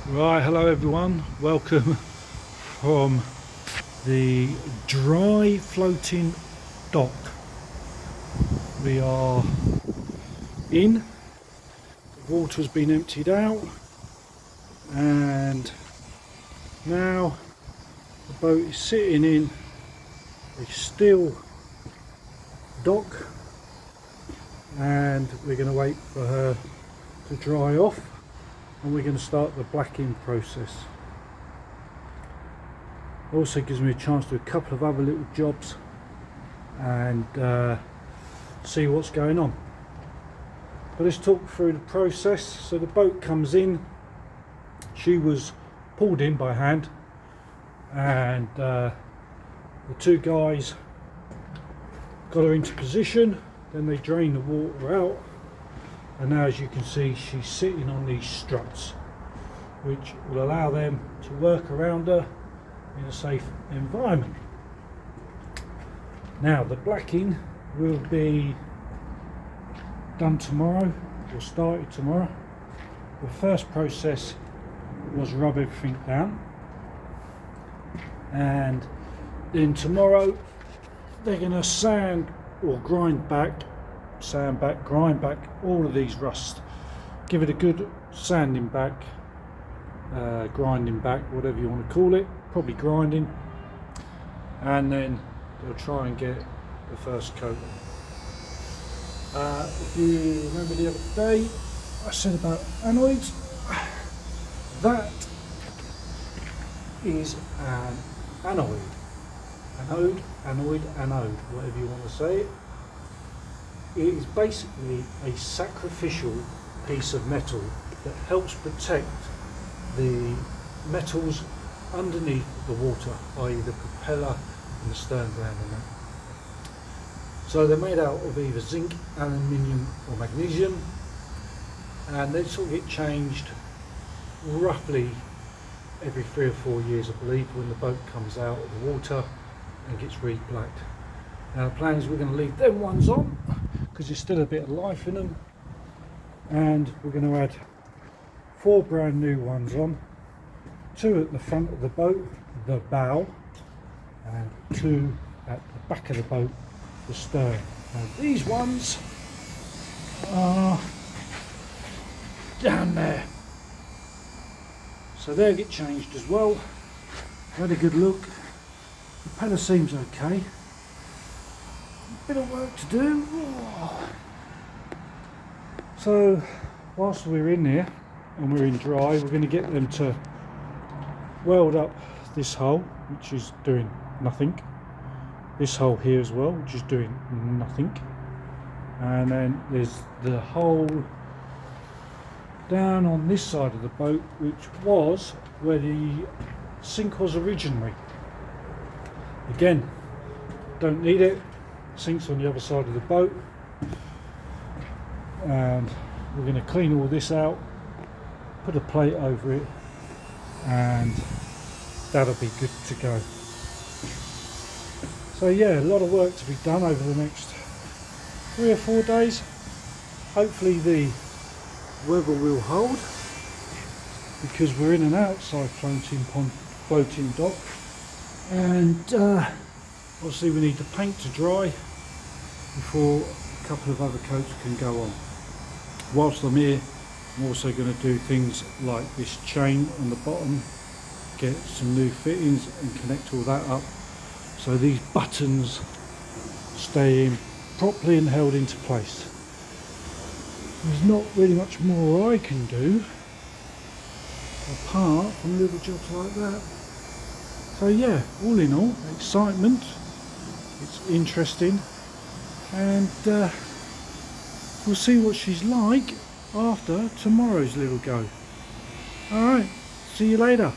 Right, hello everyone, welcome from the dry floating dock. We are in, the water's been emptied out, and now the boat is sitting in a still dock, and we're going to wait for her to dry off, and we're going to start the blacking process. Also gives me a chance to do a couple of other little jobs and see what's going on. But let's talk through the process. So the boat comes in, she was pulled in by hand, and the two guys got her into position, then they drain the water out, and now as you can see she's sitting on these struts which will allow them to work around her in a safe environment. Now the blacking will be done tomorrow, or started tomorrow. The first process was rub everything down, and then tomorrow they're going to sand or grind back grind back all of these rust, give it a good sanding back, grinding back, whatever you want to call it, probably grinding, and then they'll try and get the first coat. If you remember the other day I said about anodes, that is an anode, anode, whatever you want to say it. It is basically a sacrificial piece of metal that helps protect the metals underneath the water, i.e. the propeller and the stern gland and that. So they're made out of either zinc, aluminium or magnesium, and they sort of get changed roughly every 3 or 4 years, I believe, when the boat comes out of the water and gets re-blacked. Now the plan is we're going to leave them ones on because there's still a bit of life in them, and we're going to add 4 brand new ones on, 2 at the front of the boat, the bow, and 2 at the back of the boat, the stern. Now these ones are down there, so they'll get changed as well. Had a good look, the propeller seems okay. Bit of work to do. So whilst we're in there and we're in dry, we're going to get them to weld up this hole, which is doing nothing, this hole here as well, which is doing nothing, and then there's the hole down on this side of the boat, which was where the sink was originally. Again, don't need it. Sink's on the other side of the boat, and we're going to clean all this out, put a plate over it, and that'll be good to go. So yeah, a lot of work to be done over the next 3 or 4 days. Hopefully the weather will hold, because we're in an outside floating dock, and obviously we need the paint to dry before a couple of other coats can go on. Whilst I'm here, I'm also going to do things like this chain on the bottom, get some new fittings and connect all that up so these buttons stay in properly and held into place. There's not really much more I can do apart from little jobs like that. So yeah, all in all, excitement, it's interesting, and we'll see what she's like after tomorrow's little go. Alright, see you later.